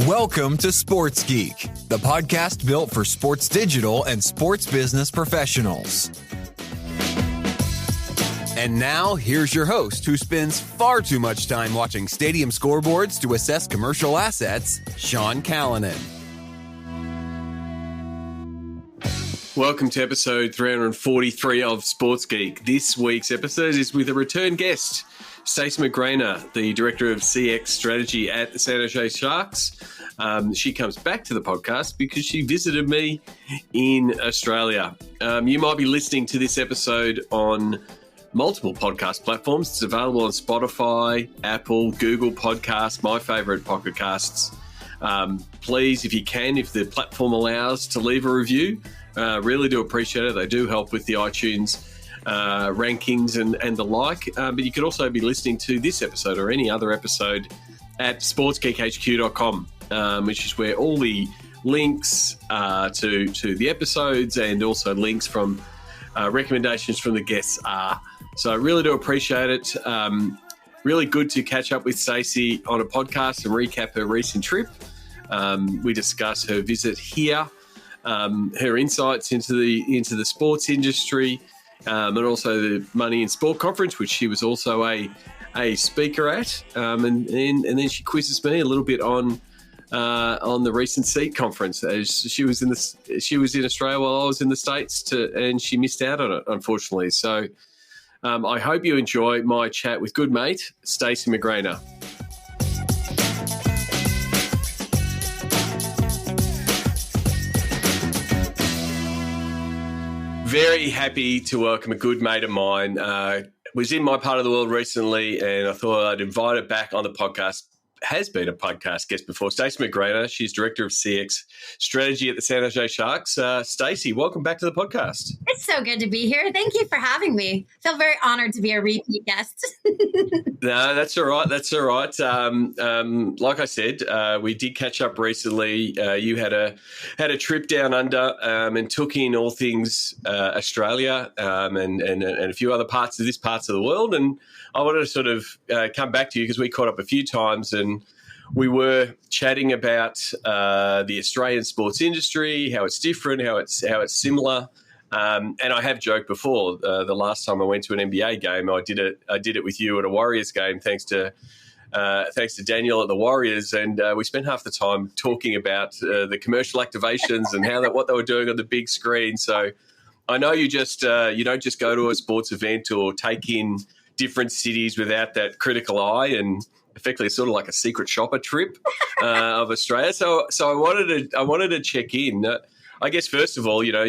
Welcome to Sports Geek, the podcast built for sports digital and sports business professionals. And now, here's your host, who spends far too much time watching stadium scoreboards to assess commercial assets, Sean Callanan. Welcome to episode 343 of Sports Geek. This week's episode is with a return guest, Stacy McGranor, the Director of CX Strategy at the San Jose Sharks. She comes back to the podcast because she visited me in Australia. You might be listening to this episode on multiple podcast platforms. It's available on Spotify, Apple, Google Podcasts, my favourite Pocket Casts. Please, if you can, if the platform allows, to leave a review. Really do appreciate it. They do help with the iTunes rankings and the like. But you could also be listening to this episode or any other episode at sportsgeekhq.com, which is where all the links to the episodes and also links from recommendations from the guests are. So I really do appreciate it. Really good to catch up with Stacy on a podcast and recap her recent trip. We discuss her visit here, her insights into the sports industry, and also the Money in Sport conference, which she was also a speaker at. And then she quizzes me a little bit on the recent SEAT conference, as she was in Australia while I was in the States, and she missed out on it, unfortunately. So I hope you enjoy my chat with good mate Stacy McGranor. Very happy to welcome a good mate of mine. Was in my part of the world recently, and I thought I'd invite her back on the podcast. Has been a podcast guest before. Stacy McGranor, she's Director of CX Strategy at the San Jose Sharks. Stacy, welcome back to the podcast. It's so good to be here. Thank you for having me. I feel very honored to be a repeat guest. No, that's all right. That's all right. Like I said, we did catch up recently. You had a trip down under and took in all things Australia and a few other parts of the world. And I wanted to sort of come back to you because we caught up a few times and we were chatting about the Australian sports industry, how it's different, how it's similar. And I have joked before. The last time I went to an NBA game, I did it with you at a Warriors game, thanks to Daniel at the Warriors, and we spent half the time talking about the commercial activations and what they were doing on the big screen. So I know you don't just go to a sports event or take in different cities without that critical eye, and effectively it's sort of like a secret shopper trip of Australia. So I wanted to check in. I guess first of all, you're now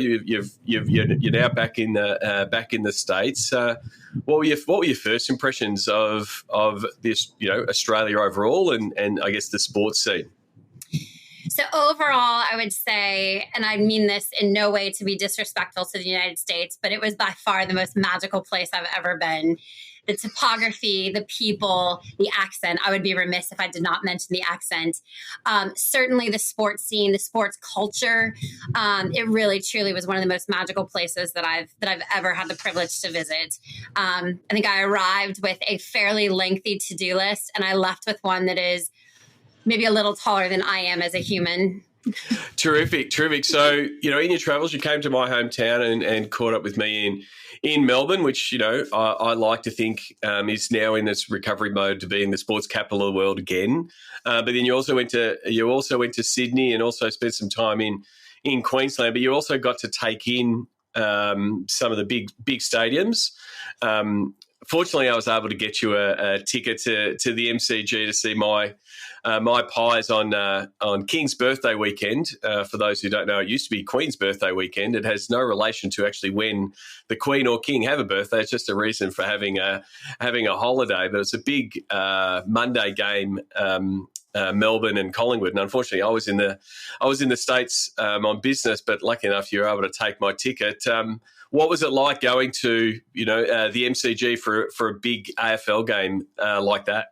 back in the States. What were your first impressions of this, Australia overall, and I guess the sports scene? So overall, I would say, and I mean this in no way to be disrespectful to the United States, but it was by far the most magical place I've ever been. The topography, the people, the accent. I would be remiss if I did not mention the accent. Certainly the sports scene, the sports culture. It really, truly was one of the most magical places that I've ever had the privilege to visit. I think I arrived with a fairly lengthy to-do list, and I left with one that is maybe a little taller than I am as a human. Terrific. So, in your travels, you came to my hometown and caught up with me in Melbourne, which, I like to think is now in this recovery mode to being the sports capital of the world again. But then you also went to Sydney and also spent some time in Queensland, but you also got to take in some of the big stadiums. Fortunately, I was able to get you a ticket to the MCG to see my Pies on King's birthday weekend. For those who don't know, it used to be Queen's birthday weekend. It has no relation to actually when the Queen or King have a birthday. It's just a reason for having a holiday. But it's a big Monday game, Melbourne and Collingwood. And unfortunately, I was in the States on business, but lucky enough, you were able to take my ticket. What was it like going to the MCG for a big AFL game like that?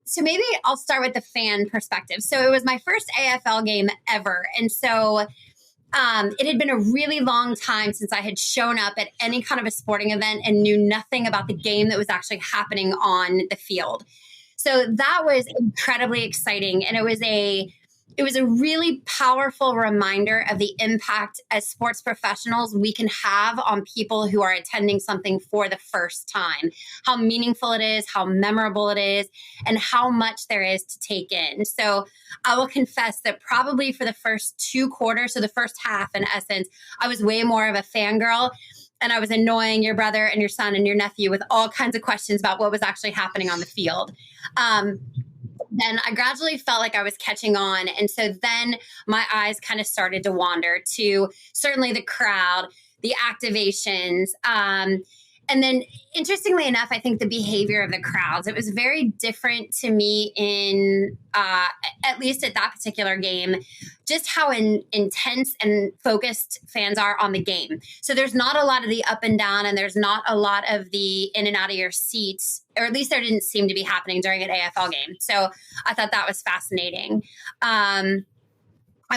So maybe I'll start with the fan perspective. So it was my first AFL game ever. And so it had been a really long time since I had shown up at any kind of a sporting event and knew nothing about the game that was actually happening on the field. So that was incredibly exciting. And it was a it was a really powerful reminder of the impact as sports professionals we can have on people who are attending something for the first time, how meaningful it is, how memorable it is, and how much there is to take in. So I will confess that probably for the first 2 quarters, so the first half in essence, I was way more of a fangirl. And I was annoying your brother and your son and your nephew with all kinds of questions about what was actually happening on the field. Then I gradually felt like I was catching on. And so then my eyes kind of started to wander to certainly the crowd, the activations. And then interestingly enough, I think the behavior of the crowds, it was very different to me in, at least at that particular game, just how intense and focused fans are on the game. So there's not a lot of the up and down, and there's not a lot of the in and out of your seats, or at least there didn't seem to be happening during an AFL game. So I thought that was fascinating. I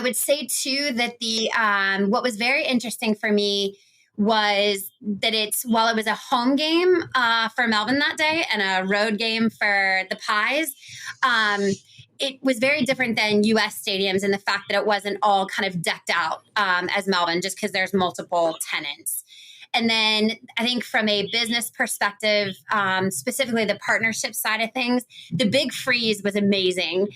would say too that the what was very interesting for me was that while it was a home game for Melbourne that day and a road game for the Pies, it was very different than US stadiums in the fact that it wasn't all kind of decked out as Melbourne, just because there's multiple tenants. And then I think from a business perspective, specifically the partnership side of things, the Big Freeze was amazing.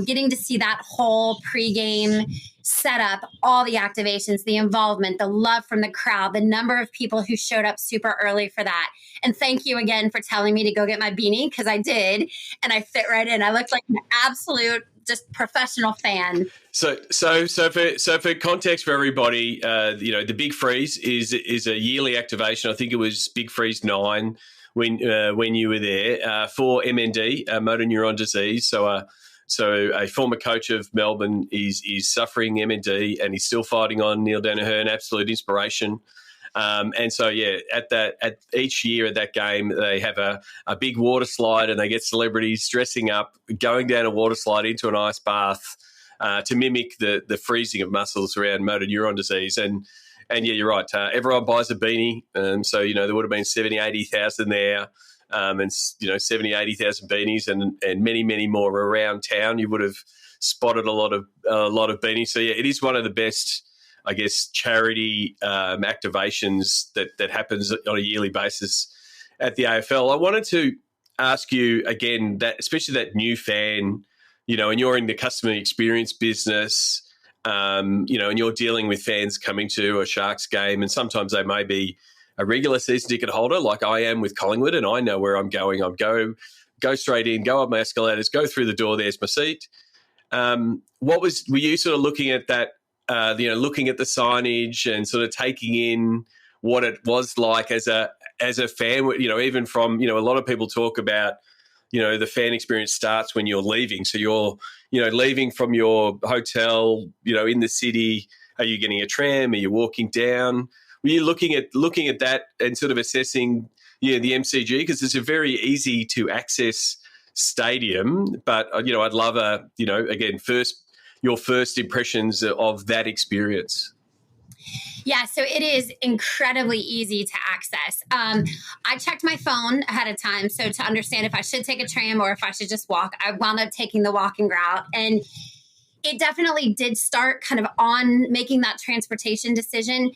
Getting to see that whole pregame setup, all the activations, the involvement, the love from the crowd, the number of people who showed up super early for that. And thank you again for telling me to go get my beanie, because I did, and I fit right in. I looked like an absolute just professional fan. So for context for everybody, the Big Freeze is a yearly activation. I think it was Big Freeze 9 when you were there for MND, motor neuron disease. So a former coach of Melbourne is suffering MND, and he's still fighting on. Neil Danaher, an absolute inspiration. And so, at each year at that game, they have a big water slide, and they get celebrities dressing up, going down a water slide into an ice bath to mimic the freezing of muscles around motor neuron disease. And you're right. Everyone buys a beanie. So, there would have been 70, 80,000 there. And 70, 80,000 beanies and many, many more around town. You would have spotted a lot of beanies. So it is one of the best, I guess, charity activations that happens on a yearly basis at the AFL. I wanted to ask you again that, especially that new fan, and you're in the customer experience business, and you're dealing with fans coming to a Sharks game, and sometimes they may be a regular season ticket holder like I am with Collingwood, and I know where I'm going. I'm go straight in, go up my escalators, go through the door, there's my seat. Were you sort of looking at that, looking at the signage and sort of taking in what it was like as a fan, even from, a lot of people talk about, the fan experience starts when you're leaving. So you're, leaving from your hotel, in the city. Are you getting a tram? Are you walking down? Were you looking at that and sort of assessing, the MCG? Because it's a very easy to access stadium, but I'd love your first impressions of that experience. Yeah, so it is incredibly easy to access. I checked my phone ahead of time, so to understand if I should take a tram or if I should just walk. I wound up taking the walking route, and it definitely did start kind of on making that transportation decision.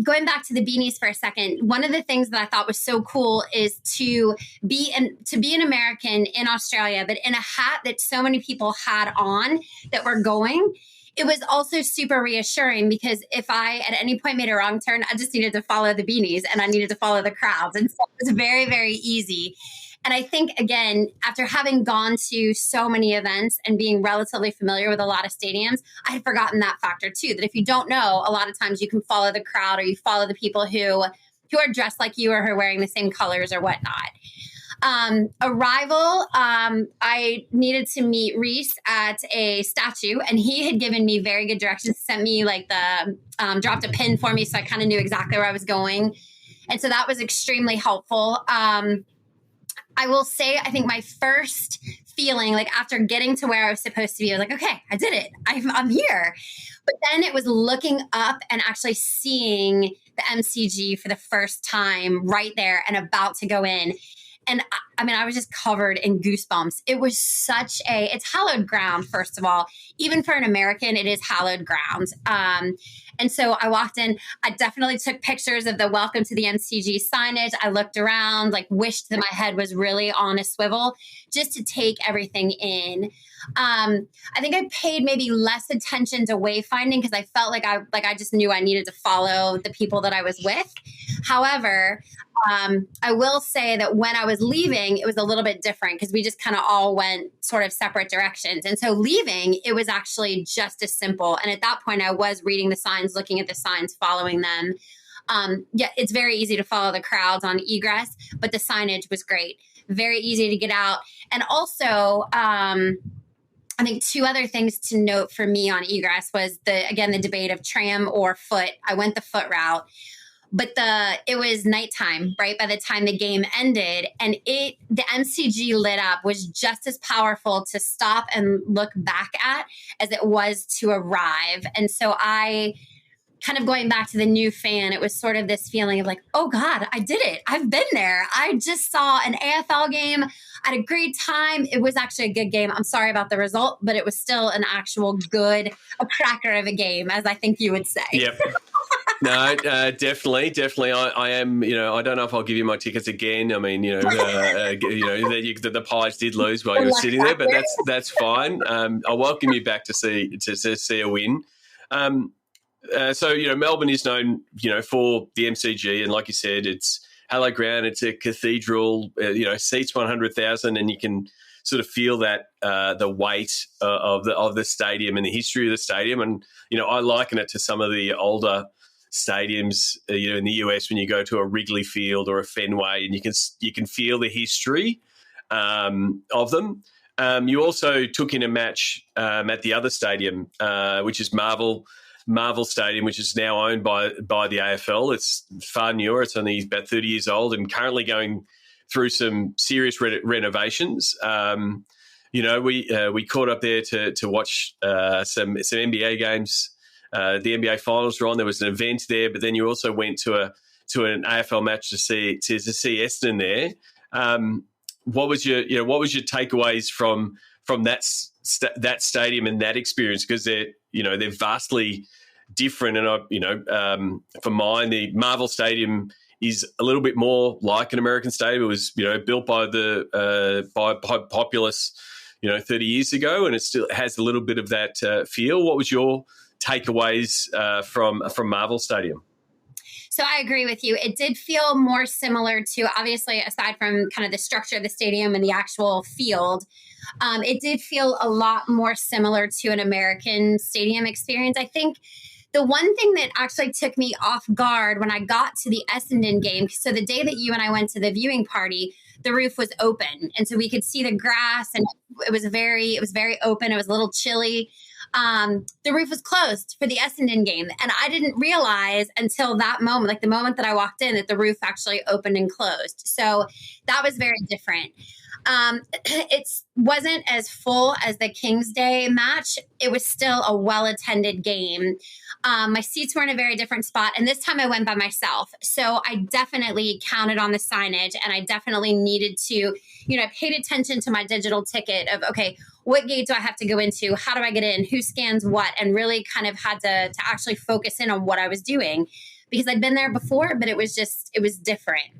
Going back to the beanies for a second, one of the things that I thought was so cool is to be an American in Australia, but in a hat that so many people had on that were going. It was also super reassuring, because if I at any point made a wrong turn, I just needed to follow the beanies and I needed to follow the crowds. And so it was very, very easy. And I think, again, after having gone to so many events and being relatively familiar with a lot of stadiums, I had forgotten that factor too, that if you don't know, a lot of times you can follow the crowd or you follow the people who are dressed like you or who are wearing the same colors or whatnot. Arrival, I needed to meet Reese at a statue, and he had given me very good directions, sent me dropped a pin for me, so I kind of knew exactly where I was going. And so that was extremely helpful. I will say, I think my first feeling, after getting to where I was supposed to be, I was like, okay, I did it. I'm here. But then it was looking up and actually seeing the MCG for the first time right there and about to go in. And I mean, I was just covered in goosebumps. It was it's hallowed ground, first of all. Even for an American, it is hallowed ground. And so I walked in, I definitely took pictures of the welcome to the MCG signage. I looked around, like wished that my head was really on a swivel just to take everything in. I think I paid maybe less attention to wayfinding because I felt like I just knew I needed to follow the people that I was with. However, I will say that when I was leaving, it was a little bit different because we just kind of all went sort of separate directions. And so leaving, it was actually just as simple. And at that point, I was reading the signs, looking at the signs, following them. Yeah, it's very easy to follow the crowds on egress, but the signage was great. Very easy to get out. And also, I think two other things to note for me on egress was the debate of tram or foot. I went the foot route. But it was nighttime, right? By the time the game ended, and the MCG lit up was just as powerful to stop and look back at as it was to arrive. And so I kind of going back to the new fan, it was sort of this feeling of like, oh God, I did it. I've been there. I just saw an AFL game. I had a great time. It was actually a good game. I'm sorry about the result, but it was still an actual a cracker of a game, as I think you would say. Yep. No, definitely. I am. I don't know if I'll give you my tickets again. I mean, the Pies did lose while you were sitting there, but that's fine. I'll welcome you back to see a win. So Melbourne is known, for the MCG, and like you said, it's hallowed ground. It's a cathedral. Seats 100,000, and you can sort of feel that the weight of the stadium and the history of the stadium. And I liken it to some of the older stadiums, in the US when you go to a Wrigley Field or a Fenway, and you can feel the history of them. You also took in a match at the other stadium, which is Marvel Stadium, which is now owned by the AFL. It's far newer. It's only about 30 years old and currently going through some serious renovations. We caught up there to watch some NBA games. The NBA finals were on. There was an event there, but then you also went to an AFL match to see Essendon there. What was your takeaways from that stadium and that experience? Because they're vastly different. And for mine, the Marvel Stadium is a little bit more like an American stadium. It was built by by Populous 30 years ago, and it still has a little bit of that feel. What was your takeaways from Marvel Stadium? So I agree with you. It did feel more similar to, obviously, aside from kind of the structure of the stadium and the actual field, it did feel a lot more similar to an American stadium experience. I think the one thing that actually took me off guard when I got to the Essendon game, so the day that you and I went to the viewing party, the roof was open. And so we could see the grass, and it was very open. It was a little chilly. The roof was closed for the Essendon game. And I didn't realize until that moment, like the moment that I walked in, that the roof actually opened and closed. So that was very different. It wasn't as full as the King's Day match. It was still a well-attended game. My seats were in a very different spot. And this time I went by myself. So I definitely counted on the signage, and I definitely needed to, I paid attention to my digital ticket of, okay, what gate do I have to go into? How do I get in? Who scans what? And really kind of had to actually focus in on what I was doing, because I'd been there before, but it was different.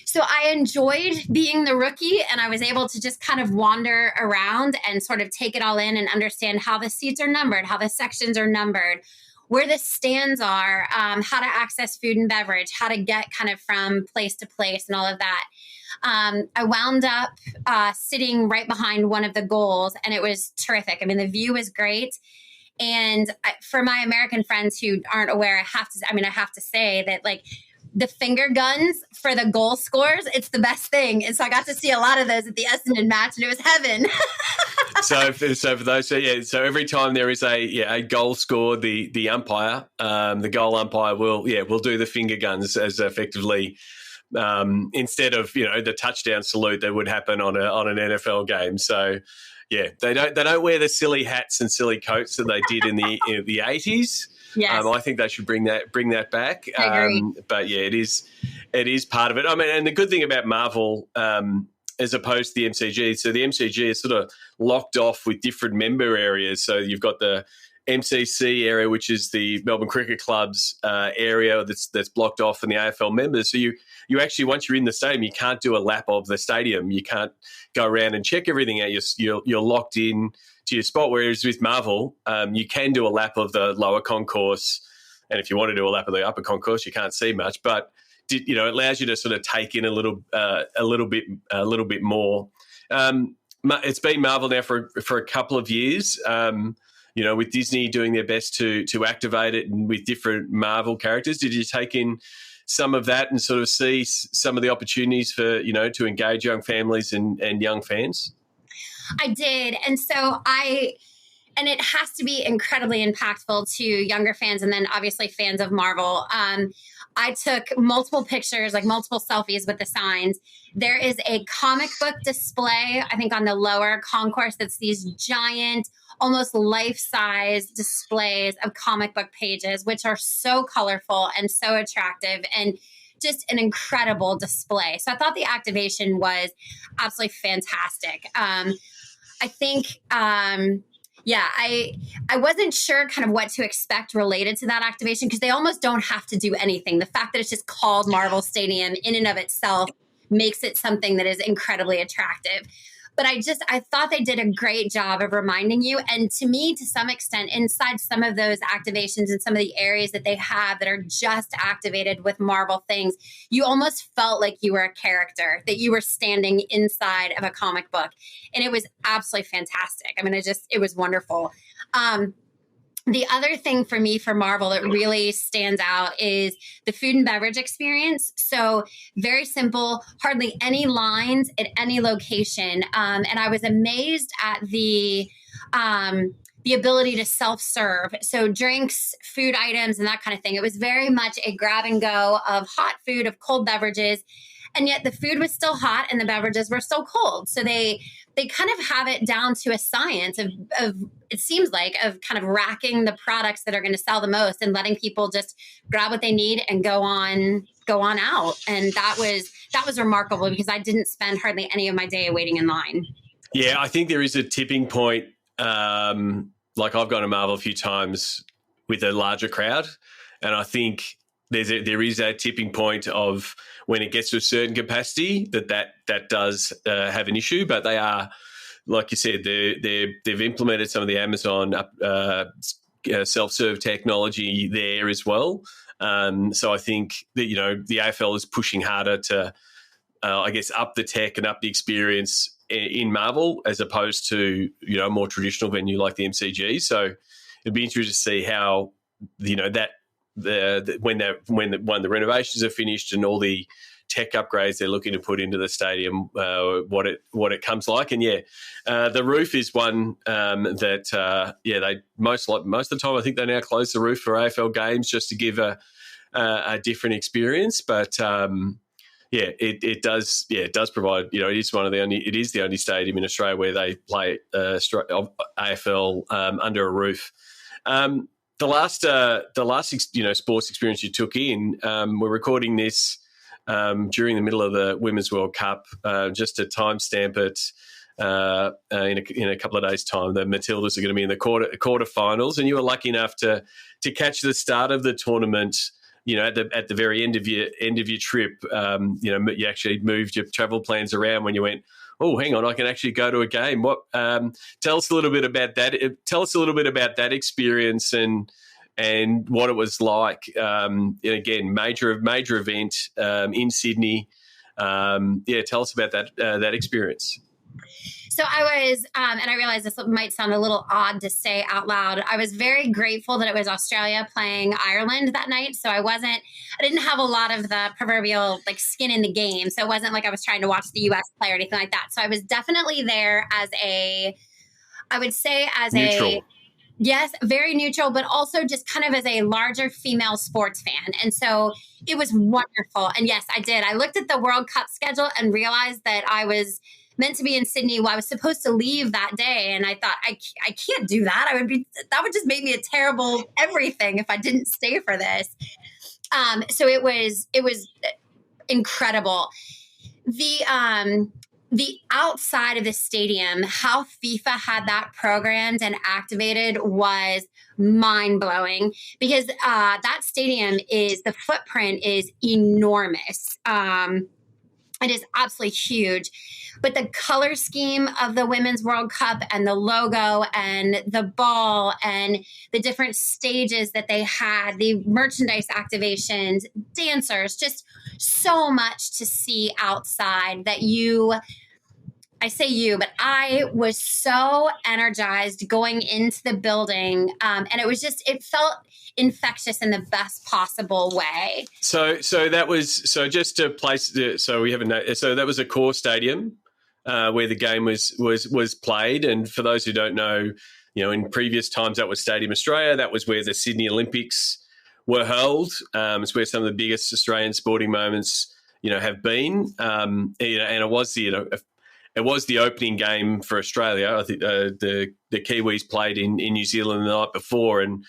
So I enjoyed being the rookie, and I was able to just kind of wander around and sort of take it all in and understand how the seats are numbered, how the sections are numbered, where the stands are, how to access food and beverage, how to get kind of from place to place and all of that. I wound up sitting right behind one of the goals, and it was terrific. I mean, the view was great. And for my American friends who aren't aware, I have to say that, like, the finger guns for the goal scores, it's the best thing. And so I got to see a lot of those at the Essendon match, and it was heaven. So for those, so every time there is a goal scored, the umpire, the goal umpire will do the finger guns as effectively instead of the touchdown salute that would happen on an NFL game. So yeah, they don't wear the silly hats and silly coats that they did in the 80s. Yes. I think they should bring that back. I agree. But yeah, it is it is part of it. I mean, and the good thing about Marvel, as opposed to the MCG, so the MCG is sort of locked off with different member areas. So you've got the MCC area, which is the Melbourne Cricket Club's area that's blocked off, and the AFL members. So you actually, once you're in the stadium, you can't do a lap of the stadium. You can't go around and check everything out. You're locked in to your spot. Whereas with Marvel, you can do a lap of the lower concourse, and if you want to do a lap of the upper concourse, you can't see much. But it allows you to sort of take in a little bit more. It's been Marvel now for a couple of years. With Disney doing their best to activate it and with different Marvel characters. Did you take in some of that and sort of see some of the opportunities for, to engage young families and young fans? I did. And so and it has to be incredibly impactful to younger fans and then obviously fans of Marvel. I took multiple pictures, like multiple selfies with the signs. There is a comic book display, I think on the lower concourse, that's these giant, almost life-size displays of comic book pages, which are so colorful and so attractive and just an incredible display. So I thought the activation was absolutely fantastic. I think... I wasn't sure kind of what to expect related to that activation because they almost don't have to do anything. The fact that it's just called Marvel Stadium in and of itself makes it something that is incredibly attractive. But I thought they did a great job of reminding you. And to me, to some extent, inside some of those activations and some of the areas that they have that are just activated with Marvel things, you almost felt like you were a character, that you were standing inside of a comic book. And it was absolutely fantastic. I mean, it was wonderful. The other thing for me for Marvel that really stands out is the food and beverage experience. So very simple, hardly any lines at any location. And I was amazed at the ability to self-serve. So drinks, food items, and that kind of thing. It was very much a grab and go of hot food, of cold beverages. And yet the food was still hot and the beverages were still cold. So they kind of have it down to a science of it seems like, of kind of racking the products that are going to sell the most and letting people just grab what they need and go on out. And that was remarkable because I didn't spend hardly any of my day waiting in line. Yeah, I think there is a tipping point. Like I've gone to Marvel a few times with a larger crowd, and I think there is a tipping point of when it gets to a certain capacity that does have an issue. But they are, like you said, they've implemented some of the Amazon self-serve technology there as well. So I think that the AFL is pushing harder to, up the tech and up the experience in Marvel as opposed to a more traditional venue like the MCG. So it'd be interesting to see how that. When the renovations are finished and all the tech upgrades they're looking to put into the stadium, what it comes like. And the roof is one that they most of the time I think they now close the roof for AFL games just to give a different experience. But it does provide. It is the only stadium in Australia where they play AFL under a roof. The last sports experience you took in, we're recording this during the middle of the Women's World Cup, just to timestamp it in a couple of days' time. The Matildas are going to be in the quarterfinals, and you were lucky enough to catch the start of the tournament. At the very end of your trip, you actually moved your travel plans around when you went, oh, hang on, I can actually go to a game. What? Tell us a little bit about that. Tell us a little bit about that experience and what it was like. Again, major event in Sydney. Tell us about that experience. So I was, and I realize this might sound a little odd to say out loud, I was very grateful that it was Australia playing Ireland that night. So I didn't have a lot of the proverbial skin in the game. So it wasn't like I was trying to watch the US play or anything like that. So I was definitely there as neutral. Yes, very neutral, but also just kind of as a larger female sports fan. And so it was wonderful. And yes, I did. I looked at the World Cup schedule and realized that I was meant to be in Sydney. Well, I was supposed to leave that day. And I thought, I can't do that. That would just make me a terrible everything if I didn't stay for this. So it was incredible. The outside of the stadium, how FIFA had that programmed and activated was mind-blowing, because that stadium the footprint is enormous. It is absolutely huge. But the color scheme of the Women's World Cup and the logo and the ball and the different stages that they had, the merchandise activations, dancers, just so much to see outside that I say you, but I was so energized going into the building. And it felt infectious in the best possible way. So that was, so just to place, so we have so that was a core stadium where the game was played. And for those who don't know, in previous times that was Stadium Australia. That was where the Sydney Olympics were held. It's where some of the biggest Australian sporting moments, have been. And it was it was the opening game for Australia. I think the Kiwis played in New Zealand the night before, and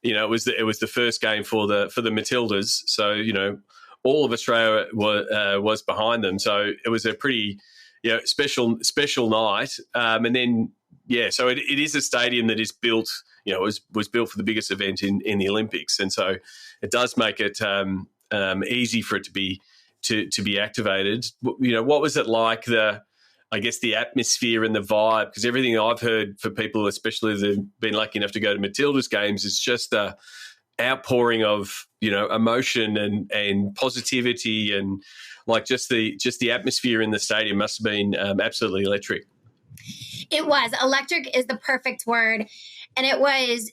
it was the first game for the Matildas. So all of Australia was behind them. So it was a pretty special night. And then so it is a stadium that is built. Was built for the biggest event in the Olympics, and so it does make it easy for it to be activated. What was it like, the atmosphere and the vibe? Because everything I've heard for people, especially that have been lucky enough to go to Matildas games, is just the outpouring of emotion and positivity, and like just the atmosphere in the stadium must have been absolutely electric. It was. Electric is the perfect word. And it was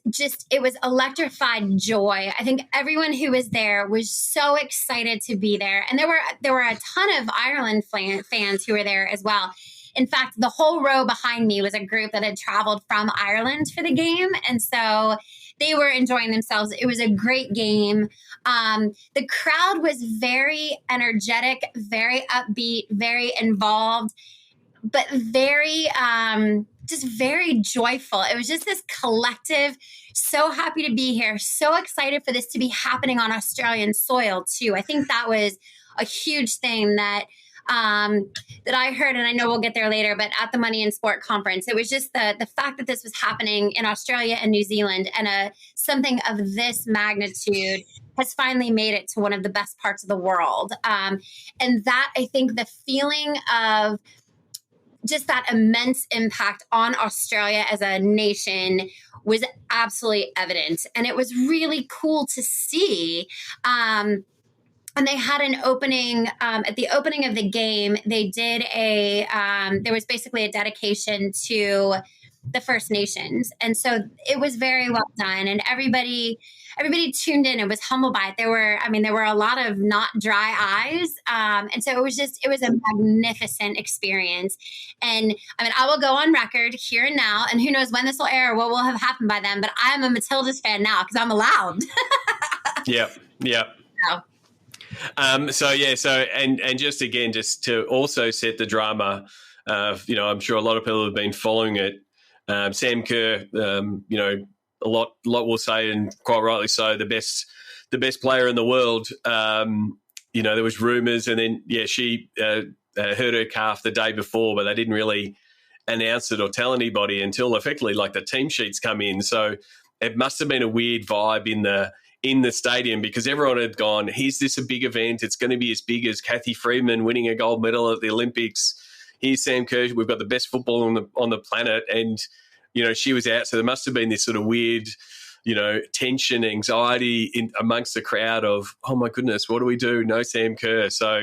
electrified joy. I think everyone who was there was so excited to be there. And there were a ton of Ireland fans who were there as well. In fact, the whole row behind me was a group that had traveled from Ireland for the game. And so they were enjoying themselves. It was a great game. The crowd was very energetic, very upbeat, very involved, but very joyful. It was just this collective, so happy to be here, so excited for this to be happening on Australian soil too. I think that was a huge thing that I heard, and I know we'll get there later, but at the Money in Sport conference, it was just the fact that this was happening in Australia and New Zealand, and something of this magnitude has finally made it to one of the best parts of the world. And that, I think, the feeling of just that immense impact on Australia as a nation was absolutely evident. And it was really cool to see. And they had an opening, at the opening of the game, they did there was basically a dedication to the First Nations. And so it was very well done, and everybody tuned in and was humbled by it. There were a lot of not dry eyes. And so it was a magnificent experience. And I will go on record here and now, and who knows when this will air, what will have happened by then, but I am a Matildas fan now because I'm allowed. Yeah. And just to also set the drama, I'm sure a lot of people have been following it. Sam Kerr, a lot will say, and quite rightly so, the best player in the world. There was rumours, and then she hurt her calf the day before, but they didn't really announce it or tell anybody until effectively like the team sheets come in. So it must have been a weird vibe in the stadium, because everyone had gone, "Here's this a big event? It's going to be as big as Kathy Freeman winning a gold medal at the Olympics. Here's Sam Kerr. We've got the best football on the planet." And she was out, so there must have been this sort of weird, tension, anxiety amongst the crowd of, "Oh my goodness, what do we do? No Sam Kerr." So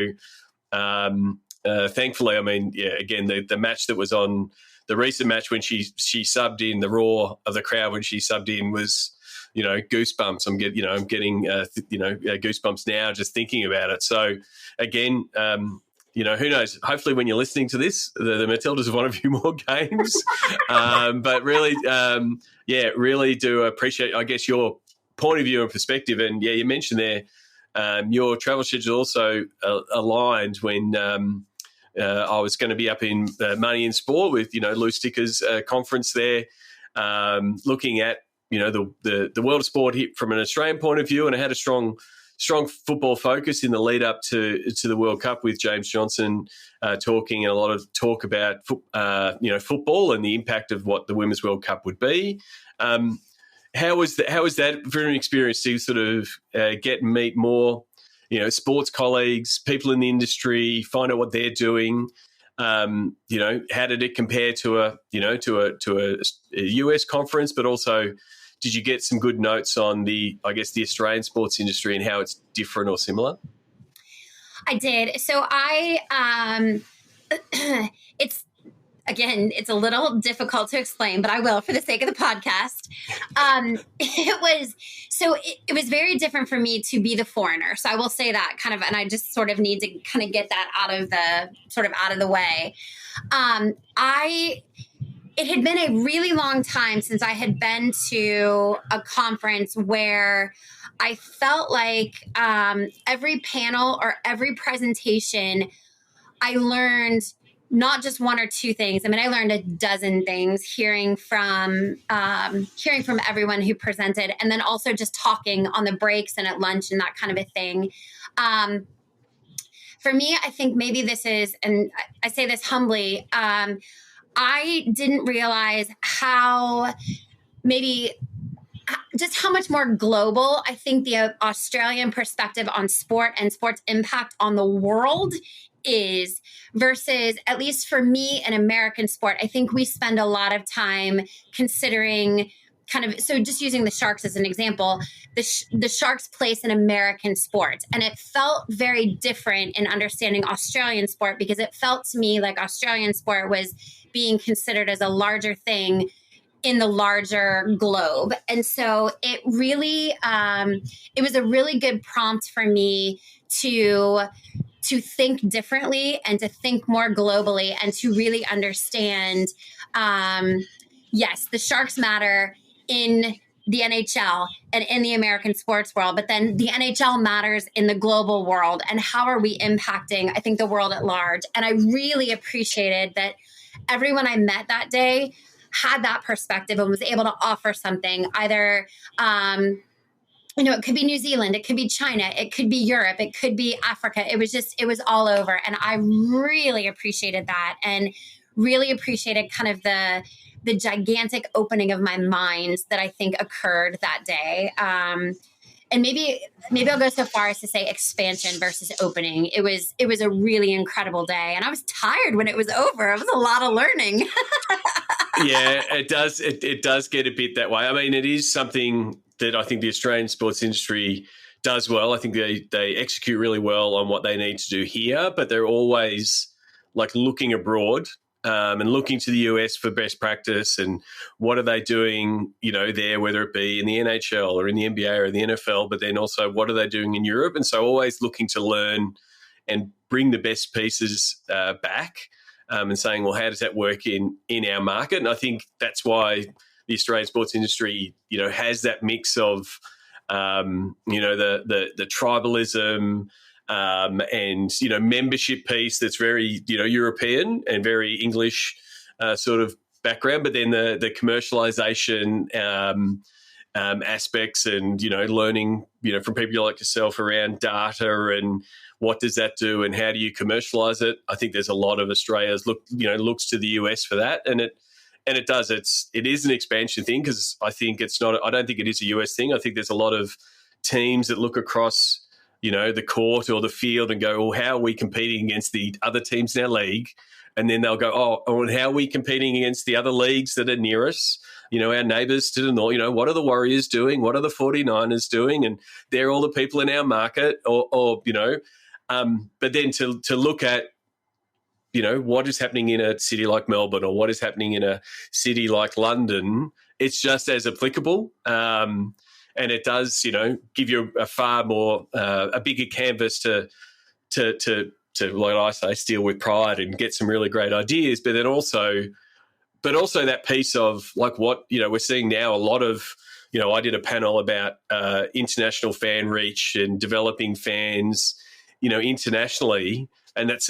thankfully, again, the match that was on, the recent match when she subbed in, the roar of the crowd when she subbed in was, goosebumps. I'm getting goosebumps now just thinking about it. So again, who knows? Hopefully, when you're listening to this, the Matildas have won a few more games. But really, really do appreciate, I guess, your point of view and perspective. And you mentioned there your travel schedule also aligned when I was going to be up in Money in Sport with Lou Sticker's conference there, looking at the world of sport from an Australian point of view, and it had a strong strong football focus in the lead up to the World Cup with James Johnson talking, and a lot of talk about football and the impact of what the Women's World Cup would be. How was that for an experience to sort of get and meet more, sports colleagues, people in the industry, find out what they're doing? How did it compare to a US conference, but also did you get some good notes on the Australian sports industry and how it's different or similar? I did. So it's a little difficult to explain, but I will for the sake of the podcast. It was very different for me to be the foreigner. So I will say that kind of, and I just sort of need to kind of get that out of the way. It had been a really long time since I had been to a conference where I felt like every panel or every presentation, I learned not just one or two things. I mean, I learned a dozen things hearing from everyone who presented, and then also just talking on the breaks and at lunch and that kind of a thing. For me, I think maybe this is, and I say this humbly, I didn't realize just how much more global I think the Australian perspective on sport and sports impact on the world is versus, at least for me, in American sport. I think we spend a lot of time considering so just using the Sharks as an example, the Sharks' place in American sports. And it felt very different in understanding Australian sport, because it felt to me like Australian sport was being considered as a larger thing in the larger globe. And so it really, it was a really good prompt for me to think differently and to think more globally and to really understand, yes, the Sharks matter in the NHL and in the American sports world, but then the NHL matters in the global world. And how are we impacting, I think, the world at large? And I really appreciated that everyone I met that day had that perspective and was able to offer something, either, it could be New Zealand, it could be China, it could be Europe, it could be Africa. It was all over. And I really appreciated that, and really appreciated kind of the gigantic opening of my mind that I think occurred that day. And maybe I'll go so far as to say expansion versus opening. It was a really incredible day, and I was tired when it was over. It was a lot of learning. Yeah, it does. It does get a bit that way. I mean, it is something that I think the Australian sports industry does well. I think they execute really well on what they need to do here, but they're always like looking abroad. And looking to the US for best practice and what are they doing, there, whether it be in the NHL or in the NBA or the NFL, but then also what are they doing in Europe? And so always looking to learn and bring the best pieces back and saying, well, how does that work in our market? And I think that's why the Australian sports industry, has that mix of, the tribalism, and membership piece that's very European and very English sort of background, but then the commercialization aspects and learning from people like yourself around data and what does that do and how do you commercialize it. I think there's a lot of Australia's looks to the US for that, and it does. It is an expansion thing, because I think it's not. I don't think it is a US thing. I think there's a lot of teams that look across the court or the field and go, well, how are we competing against the other teams in our league? And then they'll go, and how are we competing against the other leagues that are near us? Our neighbours to the north, what are the Warriors doing? What are the 49ers doing? And they're all the people in our market but then to look at, what is happening in a city like Melbourne or what is happening in a city like London, it's just as applicable. And it does, give you a far more, a bigger canvas to, like I say, steal with pride and get some really great ideas. But then also that piece of like what, we're seeing now a lot of, I did a panel about international fan reach and developing fans, internationally. And that's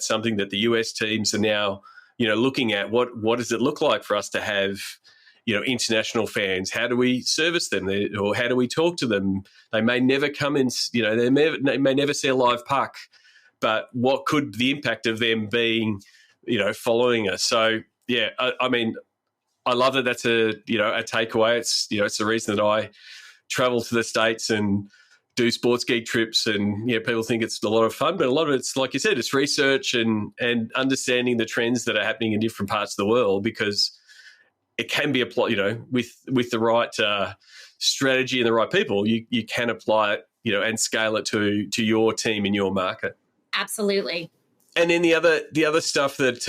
something that the US teams are now, looking at. What does it look like for us to have, international fans? How do we service them, or how do we talk to them? They may never come in, they may never see a live puck, but what could the impact of them being, following us? So yeah, I mean, I love that. That's a takeaway. It's it's the reason that I travel to the States and do sports geek trips, and people think it's a lot of fun, but a lot of it's, like you said, it's research and understanding the trends that are happening in different parts of the world, because it can be applied, with the right strategy and the right people, you can apply it, and scale it to your team in your market. Absolutely. And then the other stuff that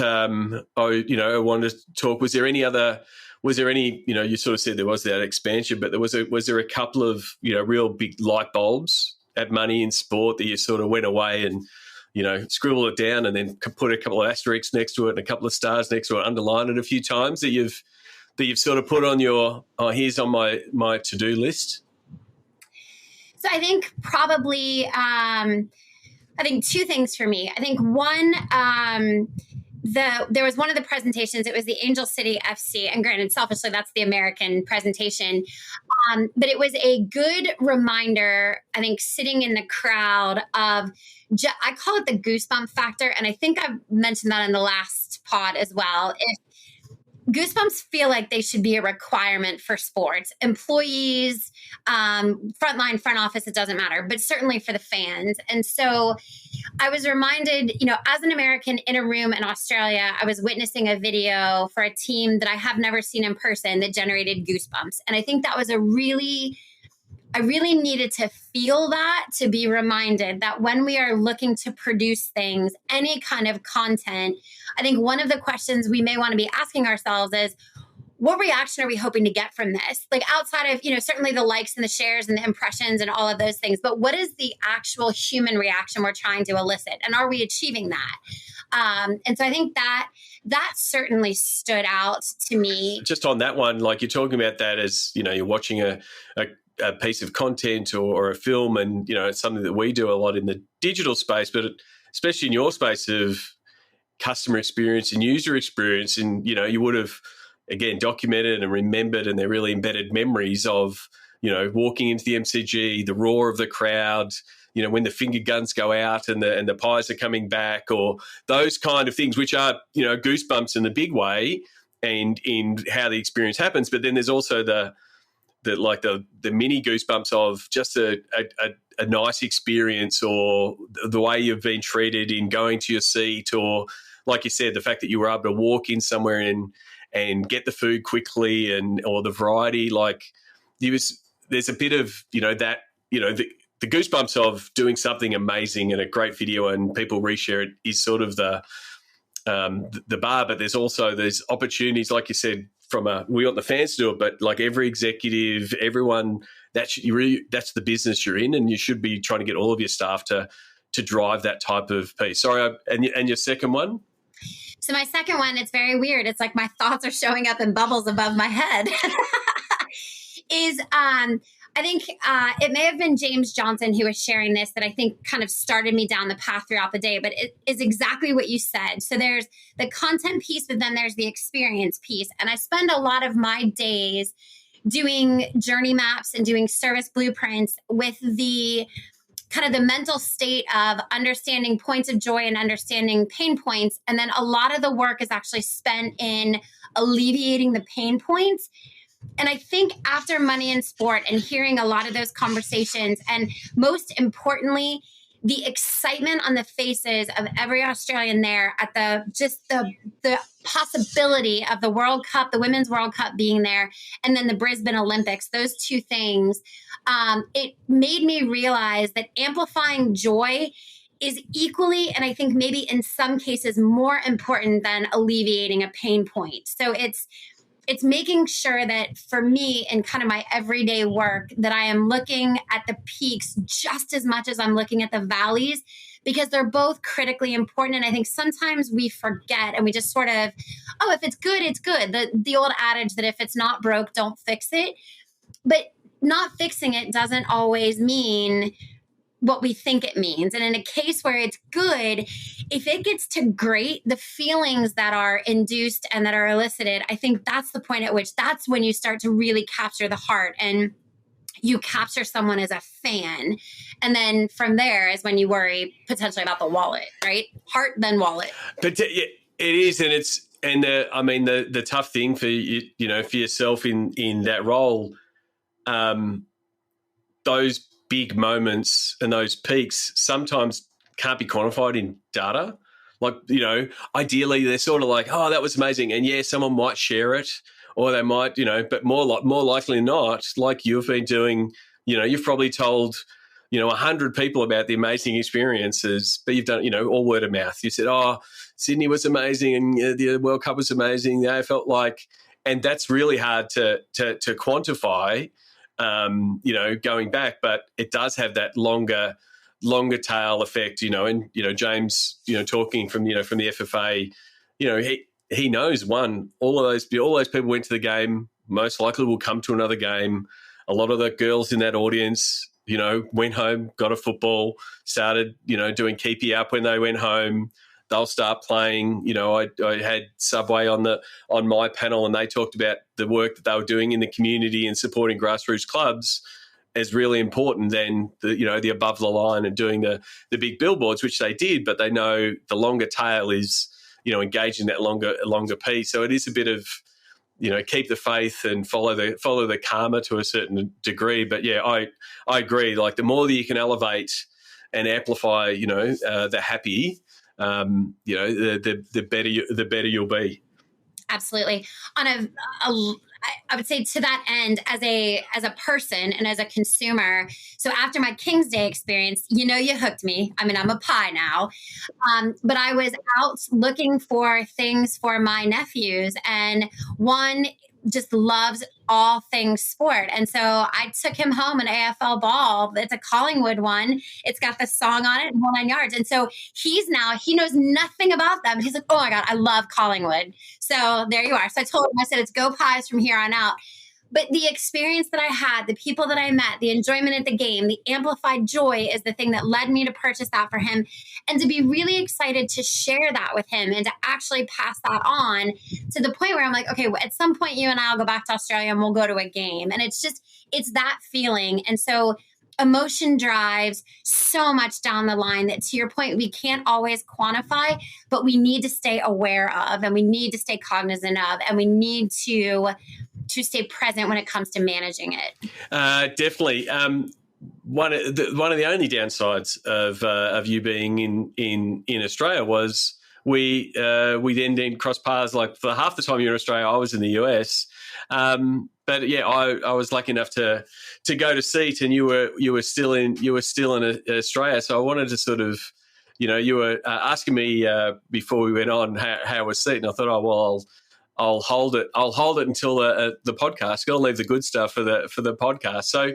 I wanted to talk. Was there any? You sort of said there was that expansion, but was there a couple of real big light bulbs at Money in Sport that you sort of went away and scribbled it down and then put a couple of asterisks next to it and a couple of stars next to it, underline it a few times, that you've sort of put on your here's on my to-do list? So I think probably two things for me. I think one, there was one of the presentations, it was the Angel City FC, and granted, selfishly, that's the American presentation. But it was a good reminder, I think, sitting in the crowd of, I call it the goosebump factor. And I think I've mentioned that in the last pod as well. If goosebumps feel like they should be a requirement for sports, employees, frontline, front office, it doesn't matter, but certainly for the fans. And so I was reminded, as an American in a room in Australia, I was witnessing a video for a team that I have never seen in person that generated goosebumps. And I think that was I really needed to feel that, to be reminded that when we are looking to produce things, any kind of content, I think one of the questions we may want to be asking ourselves is, what reaction are we hoping to get from this? Like, outside of, certainly the likes and the shares and the impressions and all of those things, but what is the actual human reaction we're trying to elicit? And are we achieving that? And so I think that certainly stood out to me. Just on that one, like, you're talking about that as, you're watching a piece of content or a film, and it's something that we do a lot in the digital space, but especially in your space of customer experience and user experience, and you would have again documented and remembered, and they're really embedded memories of walking into the MCG, the roar of the crowd, when the finger guns go out and the pies are coming back, or those kind of things, which are goosebumps in the big way and in how the experience happens. But then there's also the mini goosebumps of just a nice experience, or the way you've been treated in going to your seat, or, like you said, the fact that you were able to walk in somewhere and get the food quickly, or the variety. Like, there's a bit of that the goosebumps of doing something amazing and a great video and people reshare it is sort of the bar. But there's opportunities, like you said, we want the fans to do it, but like every executive, everyone, that's the business you're in, and you should be trying to get all of your staff to drive that type of piece. Sorry, and your second one? So my second one, it's very weird. It's like my thoughts are showing up in bubbles above my head. is I think it may have been James Johnson who was sharing this, that I think kind of started me down the path throughout the day, but it is exactly what you said. So there's the content piece, but then there's the experience piece. And I spend a lot of my days doing journey maps and doing service blueprints with the kind of the mental state of understanding points of joy and understanding pain points. And then a lot of the work is actually spent in alleviating the pain points. And I think after Money in Sport and hearing a lot of those conversations, and most importantly, the excitement on the faces of every Australian there at the possibility of the World Cup, the Women's World Cup being there, and then the Brisbane Olympics, those two things, it made me realize that amplifying joy is equally, and I think maybe in some cases more important than alleviating a pain point. So it's making sure that for me in kind of my everyday work, that I am looking at the peaks just as much as I'm looking at the valleys, because they're both critically important. And I think sometimes we forget and we just sort of, if it's good, it's good. The old adage that if it's not broke, don't fix it. But not fixing it doesn't always mean what we think it means. And in a case where it's good, if it gets to great, the feelings that are induced and that are elicited, I think that's the point at which that's when you start to really capture the heart and you capture someone as a fan. And then from there is when you worry potentially about the wallet, right? Heart, then wallet. But it is, and it's, and the tough thing for you, for yourself in that role, those big moments and those peaks sometimes can't be quantified in data. Like, ideally they're sort of like, oh, that was amazing. And yeah, someone might share it or they might, but more likely than not, like you've been doing, you've probably told, 100 people about the amazing experiences, but you've done, all word of mouth. You said, oh, Sydney was amazing and the World Cup was amazing. They felt like, and that's really hard to quantify, going back, but it does have that longer tail effect, and, James, talking from the FFA, he knows all those people went to the game, most likely will come to another game. A lot of the girls in that audience, went home, got a football, started, doing keepy up when they went home. They'll start playing. I had Subway on my panel, and they talked about the work that they were doing in the community and supporting grassroots clubs as really important than the above the line and doing the big billboards, which they did. But they know the longer tail is engaging that longer piece. So it is a bit of keep the faith and follow the karma to a certain degree. But yeah, I agree. Like the more that you can elevate and amplify, the happy, the better you'll be. Absolutely. I would say to that end, as a person and as a consumer. So after my King's Day experience, you hooked me. I mean, I'm a pie now, but I was out looking for things for my nephews, and one just loves all things sport. And so I took him home an AFL ball. It's a Collingwood one. It's got the song on it, 9 yards. And so he knows nothing about them. He's like, oh my God, I love Collingwood. So there you are. So I told him, I said, it's go Pies from here on out. But the experience that I had, the people that I met, the enjoyment at the game, the amplified joy is the thing that led me to purchase that for him, and to be really excited to share that with him and to actually pass that on to the point where I'm like, okay, at some point you and I will go back to Australia and we'll go to a game. And it's that feeling. And so emotion drives so much down the line that, to your point, we can't always quantify, but we need to stay aware of, and we need to stay cognizant of, and we need to stay present when it comes to managing it. Definitely. One of the only downsides of you being in Australia was we then didn't cross paths. Like for half the time you were in Australia, I was in the US. But yeah, I was lucky enough to go to SEAT, and you were still in Australia. So I wanted to sort of, you were asking me before we went on how was SEAT, and I thought, oh well, I'll hold it until the podcast. I'll leave the good stuff for the podcast. So,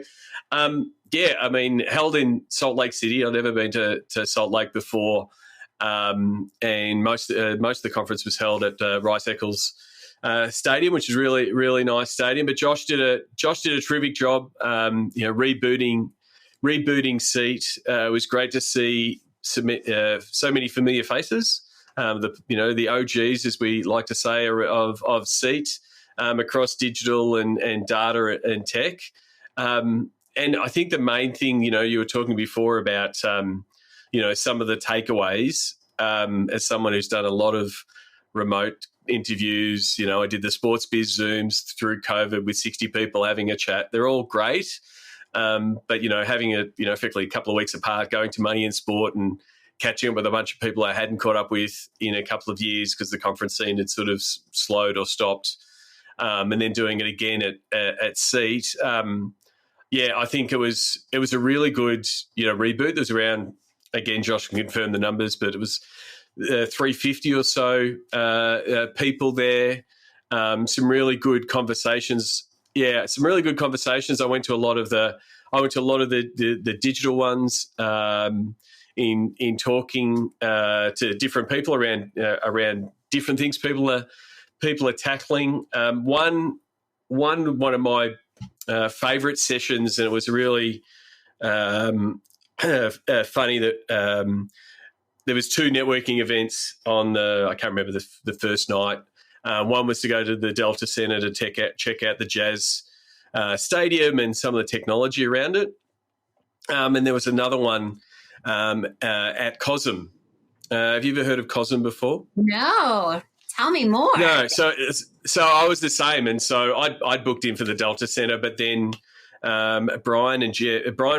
yeah, I mean, held in Salt Lake City. I've never been to Salt Lake before, and most of the conference was held at Rice Eccles Stadium, which is really, really nice stadium. But Josh did a terrific job. Rebooting SEAT. It was great to see so many familiar faces. The OGs, as we like to say, of SEAT across digital and data and tech. And I think the main thing, you were talking before about, some of the takeaways, as someone who's done a lot of remote interviews, I did the Sports Biz Zooms through COVID with 60 people having a chat. They're all great. But, having effectively a couple of weeks apart, going to Money in Sport and catching up with a bunch of people I hadn't caught up with in a couple of years because the conference scene had sort of slowed or stopped, and then doing it again at SEAT. I think it was a really good reboot. There was around, again, Josh can confirm the numbers, but it was 350 or so people there. Some really good conversations. Yeah, some really good conversations. I went to a lot of the digital ones. In talking to different people around different things people are tackling. One of my favourite sessions, and it was really, I funny that there was 2 networking events on I can't remember the first night. One was to go to the Delta Center to check out the Jazz stadium and some of the technology around it. And there was another one at COSM. Have you ever heard of COSM before? No. Tell me more. No. So I was the same. And so I'd booked in for the Delta Center, but then Brian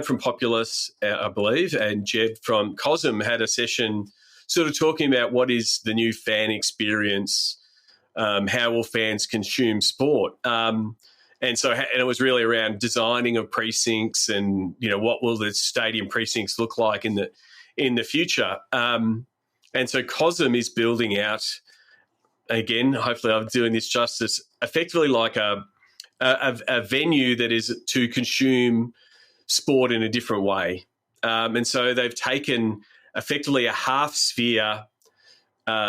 from Populous, I believe, and Jed from COSM had a session sort of talking about what is the new fan experience, how will fans consume sport. And it was really around designing of precincts and, what will the stadium precincts look like in the future. And so COSM is building out, again, hopefully I'm doing this justice, effectively like a venue that is to consume sport in a different way. And so they've taken effectively a half sphere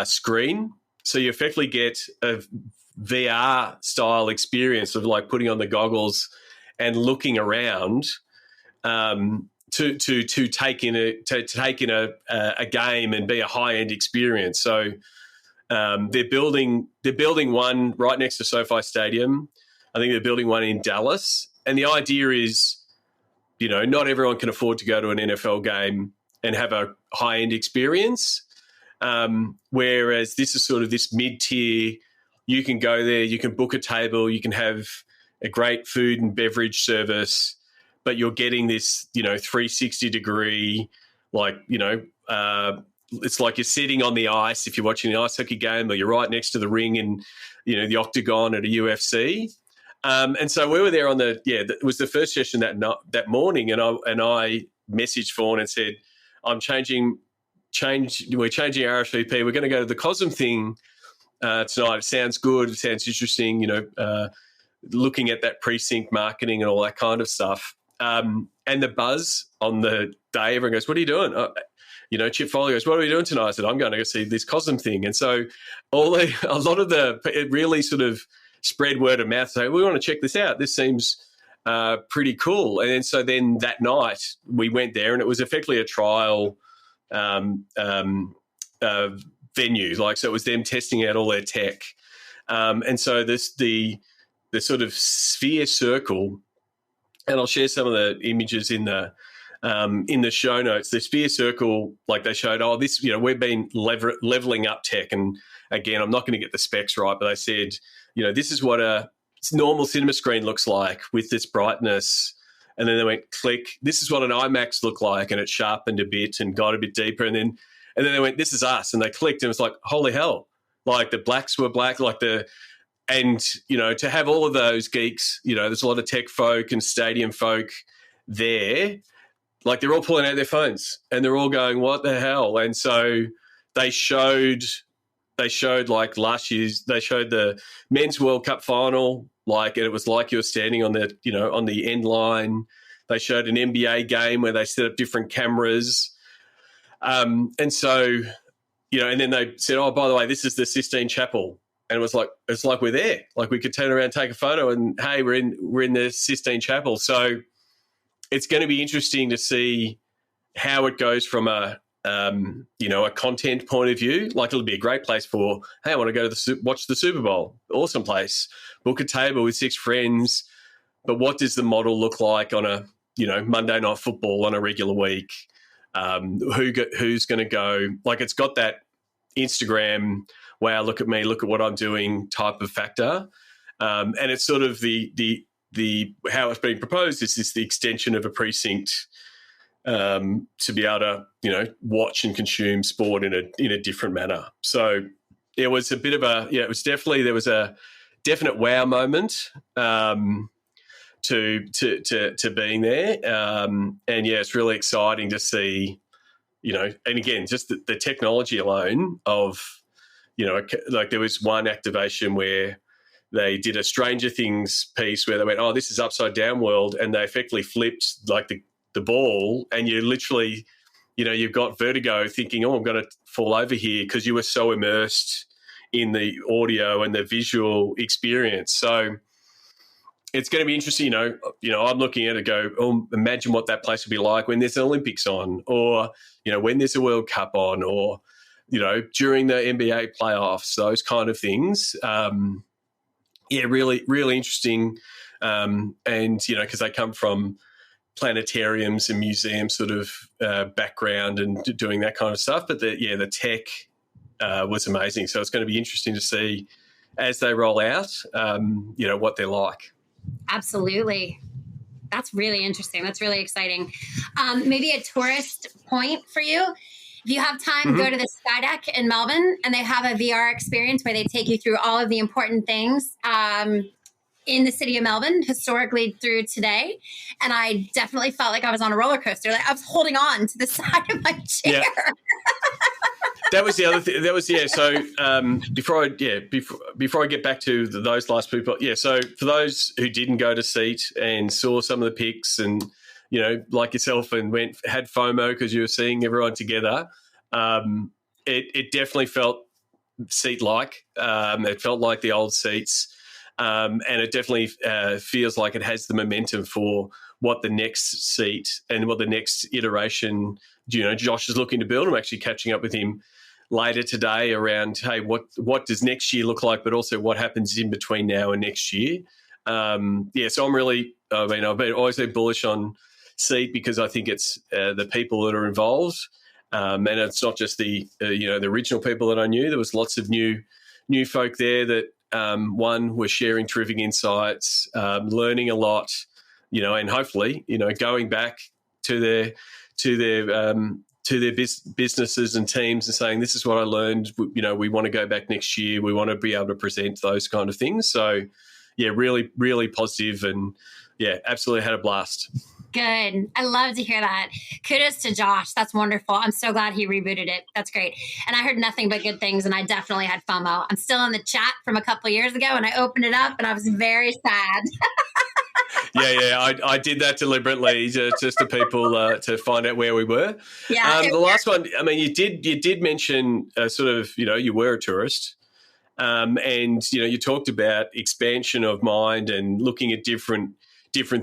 screen. So you effectively get a VR style experience of like putting on the goggles and looking around to take in a game and be a high end experience. So they're building one right next to SoFi Stadium. I think they're building one in Dallas, and the idea is, not everyone can afford to go to an NFL game and have a high end experience. Whereas this is sort of this mid tier. You can go there, you can book a table, you can have a great food and beverage service, but you're getting this, 360 degree, it's like you're sitting on the ice if you're watching the ice hockey game, or you're right next to the ring in, the octagon at a UFC. And so we were there it was the first session that morning, and I messaged Fawn and said, we're changing our RSVP. We're going to go to the COSM thing tonight. It sounds good. It sounds interesting, looking at that precinct marketing and all that kind of stuff. And the buzz on the day, everyone goes, what are you doing? Chip Foley goes, what are we doing tonight? I said, I'm going to go see this COSM thing. And so it really sort of spread word of mouth. Say, we want to check this out. This seems pretty cool. And then that night we went there, and it was effectively a trial venue. So it was them testing out all their tech. And so the sort of sphere circle, and I'll share some of the images in the show notes. The sphere circle, like they showed, this, we've been leveling up tech. And again, I'm not going to get the specs right, but they said, this is what a normal cinema screen looks like with this brightness. And then they went, click, this is what an IMAX looked like. And it sharpened a bit and got a bit deeper. And then they went, this is us. And they clicked, and it was like, holy hell. Like the blacks were black, and, to have all of those geeks, there's a lot of tech folk and stadium folk there. Like they're all pulling out their phones and they're all going, what the hell? And so they showed like last year's, they showed the men's World Cup final, and it was like you were standing on the, on the end line. They showed an NBA game where they set up different cameras. And so, and then they said, oh, by the way, this is the Sistine Chapel. And it was like, it's like we're there. Like we could turn around, take a photo, and hey, we're in the Sistine Chapel. So it's going to be interesting to see how it goes from a content point of view. Like it'll be a great place for, hey, I want to go to watch the Super Bowl. Awesome place. Book a table with 6 friends. But what does the model look like on a, Monday Night Football on a regular week? Who's going to go? Like it's got that Instagram, wow, look at me, look at what I'm doing type of factor. And it's sort of the how it's been proposed is this the extension of a precinct to be able to, watch and consume sport in a different manner. So it was a bit of there was a definite wow moment to being there. And it's really exciting to see, and again, just the technology alone of, like there was one activation where they did a Stranger Things piece where they went, oh, this is upside down world. And they effectively flipped like the ball, and you literally, you've got vertigo thinking, oh, I'm going to fall over here because you were so immersed in the audio and the visual experience. So it's going to be interesting. I'm looking at it, go, oh, imagine what that place would be like when there's an Olympics on, or when there's a World Cup on, or during the NBA playoffs, those kind of things. Really, really interesting. And because they come from planetariums and museum sort of background and doing that kind of stuff. But the tech was amazing. So it's going to be interesting to see as they roll out, what they're like. Absolutely. That's really interesting. That's really exciting. Maybe a tourist point for you. If you have time, go to the Skydeck in Melbourne, and they have a VR experience where they take you through all of the important things in the city of Melbourne, historically through today. And I definitely felt like I was on a roller coaster. Like I was holding on to the side of my chair. Yeah. That was the other thing. That was, So before I get back to those last people, so for those who didn't go to Seat and saw some of the pics and, like yourself and had FOMO because you were seeing everyone together, it definitely felt Seat-like. It felt like the old Seats. And it definitely feels like it has the momentum for what the next seat and what the next iteration, Josh is looking to build. I'm actually catching up with him later today around, hey, what does next year look like, but also what happens in between now and next year. So I've always been bullish on Seat because I think it's the people that are involved. And it's not just the original people that I knew. There was lots of new folk there that, one, were sharing terrific insights, learning a lot, and hopefully, going back to their businesses and teams and saying, this is what I learned. We want to go back next year. We want to be able to present those kind of things. So, really, really positive and, absolutely had a blast. Good. I love to hear that. Kudos to Josh. That's wonderful. I'm so glad he rebooted it. That's great. And I heard nothing but good things, and I definitely had FOMO. I'm still in the chat from a couple of years ago, and I opened it up, and I was very sad. I did that deliberately just to people to find out where we were. Yeah. The last one, you did mention you were a tourist. And, you talked about expansion of mind and looking at different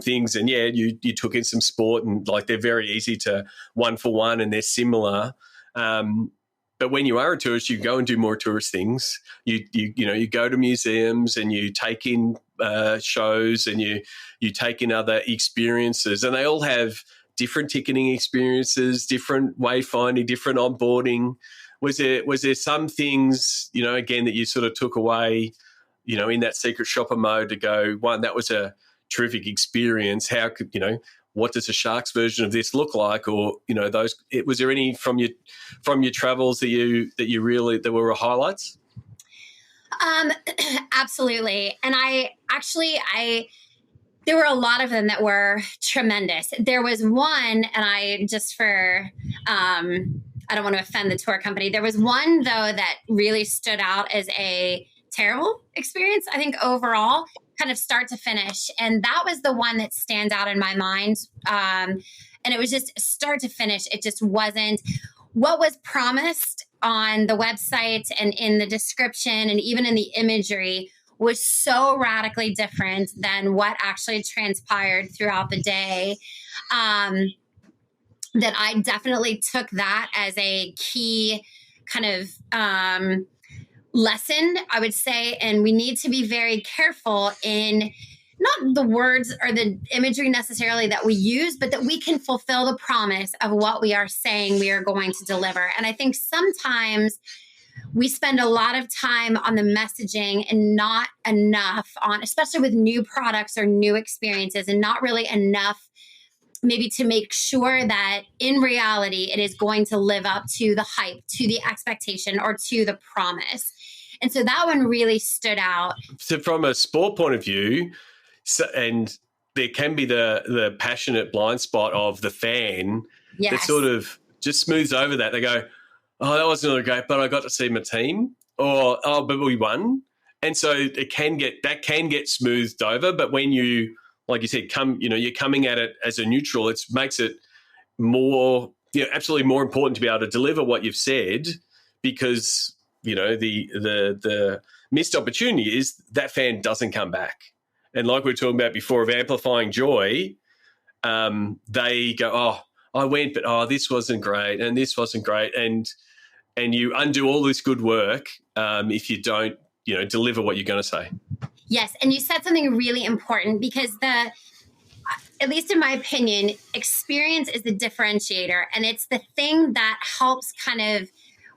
things. And, you took in some sport and, they're very easy to one for one and they're similar. But when you are a tourist, you go and do more tourist things. You go to museums and you take in shows and you take in other experiences, and they all have different ticketing experiences, different wayfinding, different onboarding. Was there some things, again, that you sort of took away, in that secret shopper mode to go, one, that was a terrific experience. How could, what does a Sharks version of this look like? Or, was there any from your travels that were highlights? Absolutely. And there were a lot of them that were tremendous. There was one, and I don't want to offend the tour company. There was one, though, that really stood out as a terrible experience, I think, overall, kind of start to finish. And that was the one that stands out in my mind. And it was just start to finish. It just wasn't what was promised on the website and in the description and even in the imagery was so radically different than what actually transpired throughout the day. That I definitely took that as a key kind of lesson, I would say. And we need to be very careful in not the words or the imagery necessarily that we use, but that we can fulfill the promise of what we are saying we are going to deliver. And I think sometimes we spend a lot of time on the messaging and not enough on, especially with new products or new experiences, and not really enough maybe to make sure that in reality it is going to live up to the hype, to the expectation, or to the promise. And so that one really stood out. So from a sport point of view, and there can be the passionate blind spot of the fan that sort of just smooths over that. They go, oh, that wasn't really great, but I got to see my team, or, oh, but we won. And so it can get smoothed over. But when you, like you said, you're coming at it as a neutral, it makes it more, absolutely more important to be able to deliver what you've said, because, the missed opportunity is that fan doesn't come back. and like we were talking about before of amplifying joy, they go, oh, I went, but this wasn't great, and this wasn't great, and you undo all this good work if you don't, deliver what you're going to say. Yes, and you said something really important, because at least in my opinion, experience is the differentiator, and it's the thing that helps kind of,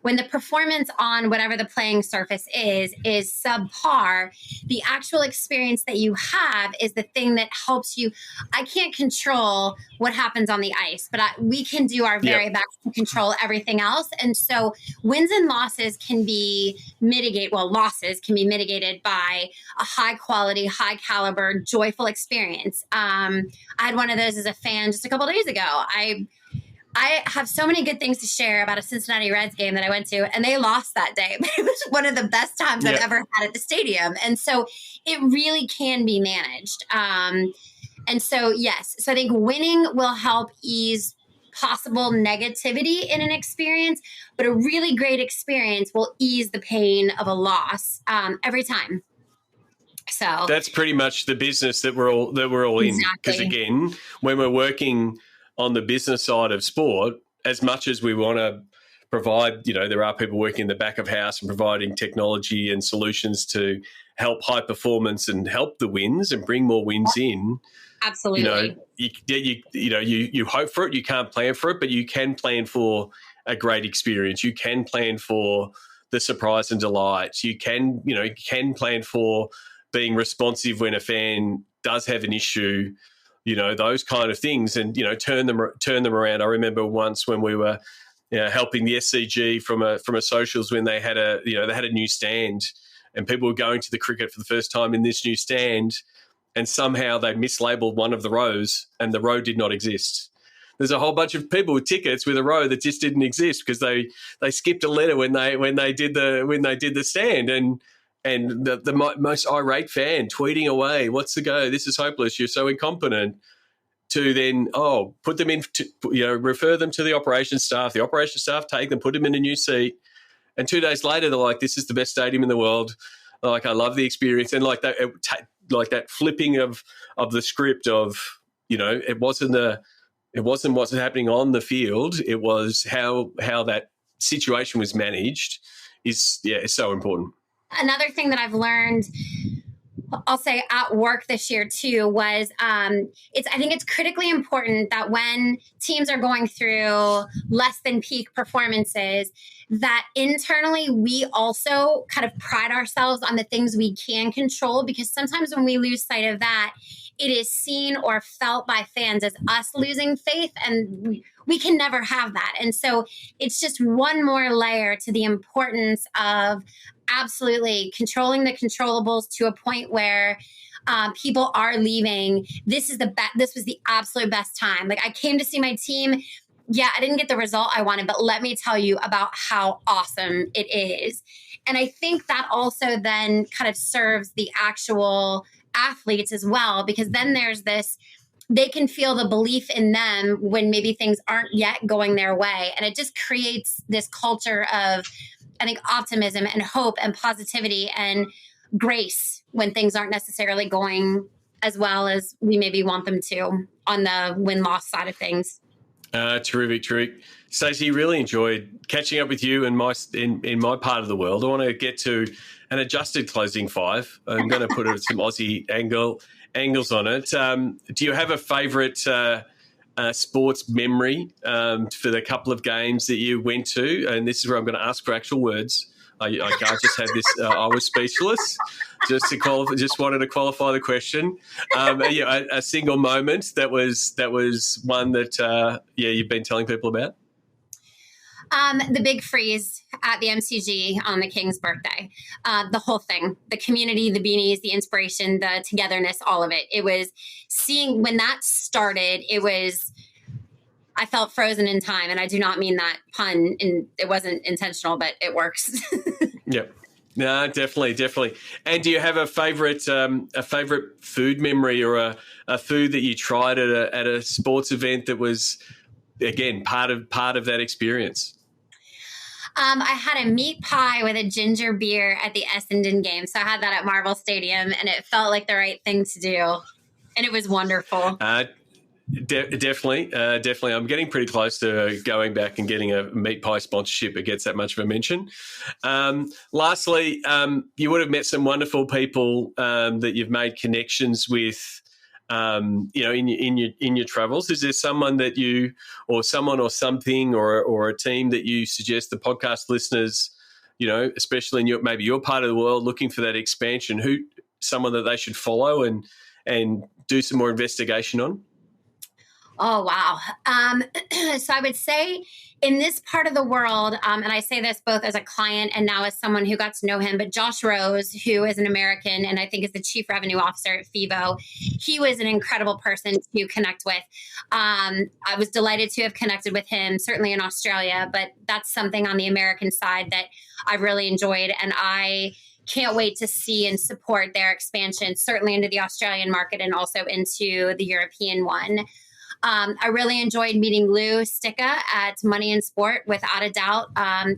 when the performance on whatever the playing surface is subpar, the actual experience that you have is the thing that helps you. I can't control what happens on the ice, but we can do our very best to control everything else. And so wins and losses can be mitigated. Well, losses can be mitigated by a high quality, high caliber, joyful experience. I had one of those as a fan just a couple of days ago. I have so many good things to share about a Cincinnati Reds game that I went to, and they lost that day. But it was one of the best times I've ever had at the stadium. And so it really can be managed. And so, yes. So I think winning will help ease possible negativity in an experience, but a really great experience will ease the pain of a loss every time. So that's pretty much the business that we're all in. Because again, when we're working on the business side of sport, as much as we want to provide, there are people working in the back of house and providing technology and solutions to help high performance and help the wins and bring more wins in. Absolutely. You hope for it. You can't plan for it, but you can plan for a great experience. You can plan for the surprise and delight. You can plan for being responsive when a fan does have an issue. Those kind of things, and turn them around. I remember once when we were helping the SCG from a socials when they had a new stand, and people were going to the cricket for the first time in this new stand, and somehow they mislabeled one of the rows, and the row did not exist. There's a whole bunch of people with tickets with a row that just didn't exist because they skipped a letter when they did the stand, and the most irate fan tweeting away, "What's the go? This is hopeless. You're so incompetent." To then, put them in, refer them to the operations staff. The operations staff take them, put them in a new seat, and 2 days later, they're like, "This is the best stadium in the world." Like, I love the experience, and like that flipping of the script of, it wasn't what's happening on the field. It was how that situation was managed. Is so important. Another thing that I've learned, I'll say at work this year too, was I think it's critically important that when teams are going through less than peak performances, that internally we also kind of pride ourselves on the things we can control, because sometimes when we lose sight of that, it is seen or felt by fans as us losing faith, and we can never have that. And so it's just one more layer to the importance of absolutely controlling the controllables to a point where people are leaving. This was the absolute best time. Like, I came to see my team. Yeah, I didn't get the result I wanted, but let me tell you about how awesome it is. And I think that also then kind of serves the actual athletes as well, because then there's this, they can feel the belief in them when maybe things aren't yet going their way. And it just creates this culture of, I think, optimism and hope and positivity and grace when things aren't necessarily going as well as we maybe want them to on the win-loss side of things. Terrific. Stacy, really enjoyed catching up with you in my part of the world. I want to get to an adjusted closing five. I'm going to put some Aussie angles on it. Do you have a favourite sports memory for the couple of games that you went to? And this is where I'm going to ask for actual words. I can't just have this. I was speechless. Just wanted to qualify the question. A single moment that was one that you've been telling people about. The big freeze at the MCG on the King's birthday, the whole thing, the community, the beanies, the inspiration, the togetherness, all of it. It was seeing when that started, I felt frozen in time, and I do not mean that pun, and it wasn't intentional, but it works. Yep. No, definitely. And do you have a favorite food memory or a food that you tried at a sports event that was, again, part of that experience? I had a meat pie with a ginger beer at the Essendon game. So I had that at Marvel Stadium, and it felt like the right thing to do. And it was wonderful. Definitely. I'm getting pretty close to going back and getting a meat pie sponsorship. It gets that much of a mention. Lastly, you would have met some wonderful people that you've made connections with, in your travels. Is there someone that you, or someone or something, or a team that you suggest the podcast listeners, especially in maybe your part of the world, looking for that expansion, someone that they should follow and do some more investigation on? Oh, wow. So I would say in this part of the world, and I say this both as a client and now as someone who got to know him, but Josh Rose, who is an American and I think is the chief revenue officer at FIVO, he was an incredible person to connect with. I was delighted to have connected with him, certainly in Australia, but that's something on the American side that I've really enjoyed. And I can't wait to see and support their expansion, certainly into the Australian market and also into the European one. I really enjoyed meeting Lou Sticka at Money in Sport, without a doubt. That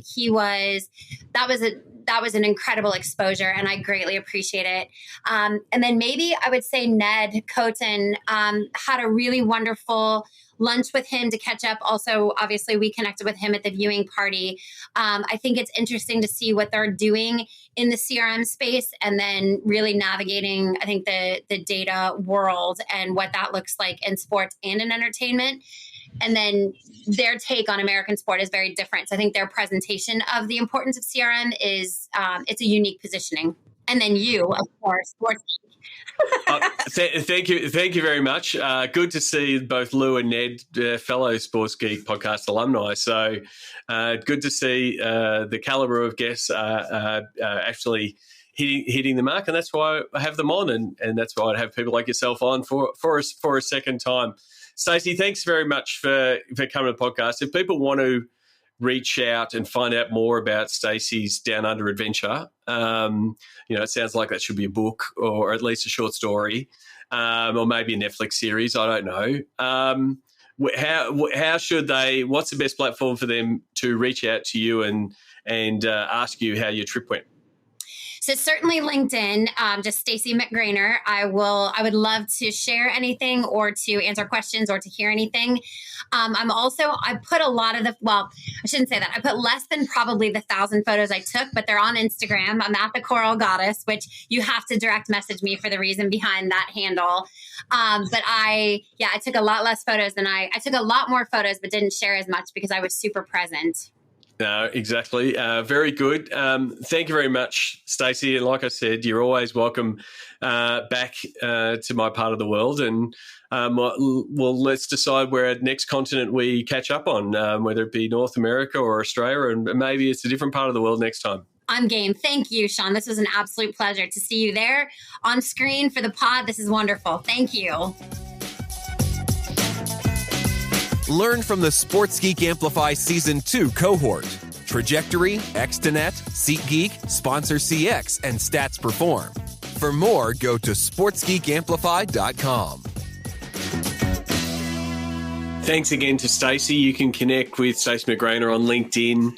was an incredible exposure, and I greatly appreciate it. And then maybe I would say Ned Coton, had a really wonderful lunch with him to catch up. Also, obviously, we connected with him at the viewing party. I think it's interesting to see what they're doing in the CRM space and then really navigating, I think, the data world and what that looks like in sports and in entertainment. And then their take on American sport is very different. So I think their presentation of the importance of CRM is, it's a unique positioning. And then you, of course, sports. Thank you very much. Good to see both Lou and Ned, fellow Sports Geek podcast alumni. So good to see the caliber of guests actually hitting the mark, and that's why I have them on, and that's why I have people like yourself on for a second time. Stacy, thanks very much for coming to the podcast. If people want to reach out and find out more about Stacy's Down Under adventure, it sounds like that should be a book or at least a short story, or maybe a Netflix series. I don't know. How should they? What's the best platform for them to reach out to you and ask you how your trip went? So certainly LinkedIn, just Stacy McGranor. I would love to share anything or to answer questions or to hear anything. I put a lot of I shouldn't say that. I put less than probably the 1,000 photos I took, but they're on Instagram. I'm at the Coral Goddess, which you have to direct message me for the reason behind that handle. But I took a lot less photos than I took a lot more photos, but didn't share as much because I was super present. No, exactly. Very good. Thank you very much, Stacy. And like I said, you're always welcome back to my part of the world. And let's decide where next continent we catch up on, whether it be North America or Australia, and maybe it's a different part of the world next time. I'm game. Thank you, Sean. This was an absolute pleasure to see you there on screen for the pod. This is wonderful. Thank you. Learn from the Sports Geek Amplify Season 2 cohort. Trajectory, Xtonet, SeatGeek, Sponsor CX, and Stats Perform. For more, go to sportsgeekamplify.com. Thanks again to Stacy. You can connect with Stacy McGranor on LinkedIn,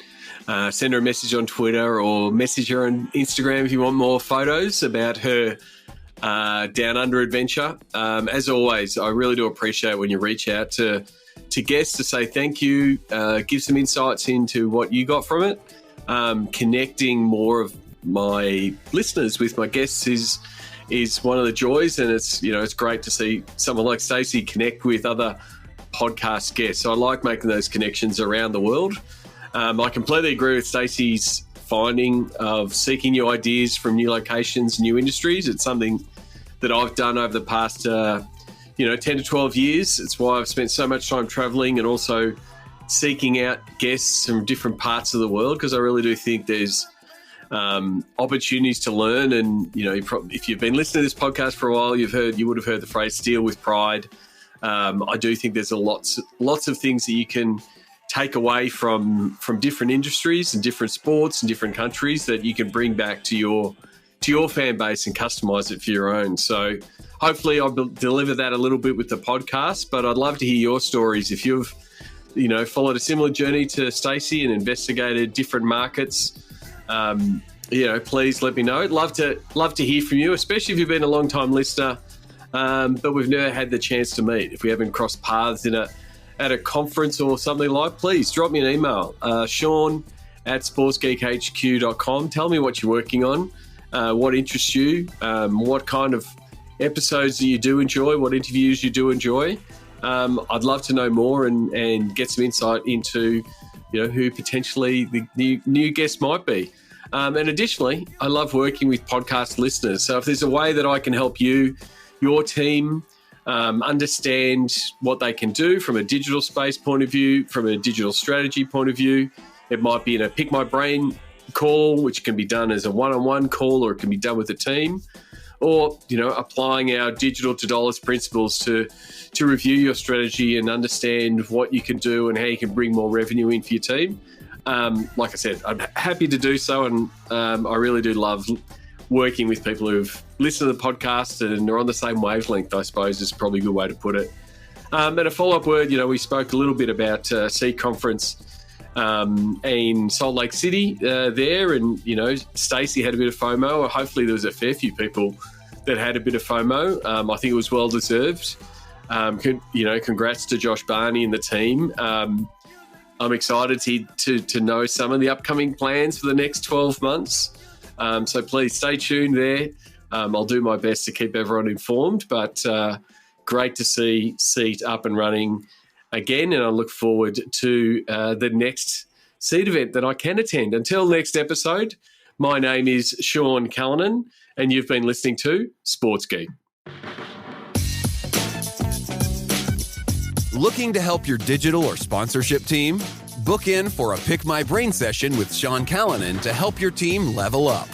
send her a message on Twitter, or message her on Instagram if you want more photos about her Down Under adventure. As always, I really do appreciate when you reach out to guests to say thank you, give some insights into what you got from it. Connecting more of my listeners with my guests is one of the joys, and it's great to see someone like Stacy connect with other podcast guests. So I like making those connections around the world. I completely agree with Stacy's finding of seeking new ideas from new locations, new industries. It's something that I've done over the past 10 to 12 years. It's why I've spent so much time traveling and also seeking out guests from different parts of the world, because I really do think there's opportunities to learn. And, if you've been listening to this podcast for a while, you would have heard the phrase "steal with pride." I do think there's lots of things that you can take away from different industries and different sports and different countries that you can bring back to your fan base and customize it for your own. So hopefully I'll deliver that a little bit with the podcast, but I'd love to hear your stories. If you've followed a similar journey to Stacy and investigated different markets, please let me know. Love to hear from you, especially if you've been a long time listener, but we've never had the chance to meet. If we haven't crossed paths at a conference or something like, please drop me an email, Sean@sportsgeekhq.com. Tell me what you're working on, what interests you, what kind of episodes that you do enjoy, what interviews you do enjoy. I'd love to know more and get some insight into, who potentially the new guest might be. And additionally, I love working with podcast listeners. So if there's a way that I can help you, your team, understand what they can do from a digital space point of view, from a digital strategy point of view, it might be in a Pick My Brain call, which can be done as a one-on-one call, or it can be done with a team, or, applying our digital to dollars principles to review your strategy and understand what you can do and how you can bring more revenue in for your team. Like I said, I'm happy to do so, and I really do love working with people who've listened to the podcast and are on the same wavelength, I suppose is probably a good way to put it. And a follow-up word, we spoke a little bit about Seed Conference in Salt Lake City there, and, Stacy had a bit of FOMO. Hopefully there was a fair few people that had a bit of FOMO. I think it was well-deserved. Congrats to Josh Barney and the team. I'm excited to know some of the upcoming plans for the next 12 months. So please stay tuned there. I'll do my best to keep everyone informed, but great to see Seed up and running again, and I look forward to the next Seed event that I can attend. Until next episode, my name is Sean Callanan, and you've been listening to Sports Geek. Looking to help your digital or sponsorship team? Book in for a Pick My Brain session with Sean Callanan to help your team level up.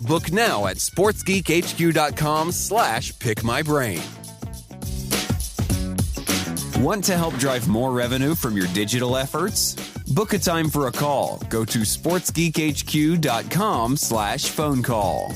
Book now at sportsgeekhq.com/pickmybrain. Want to help drive more revenue from your digital efforts? Book a time for a call. Go to sportsgeekhq.com/phone call.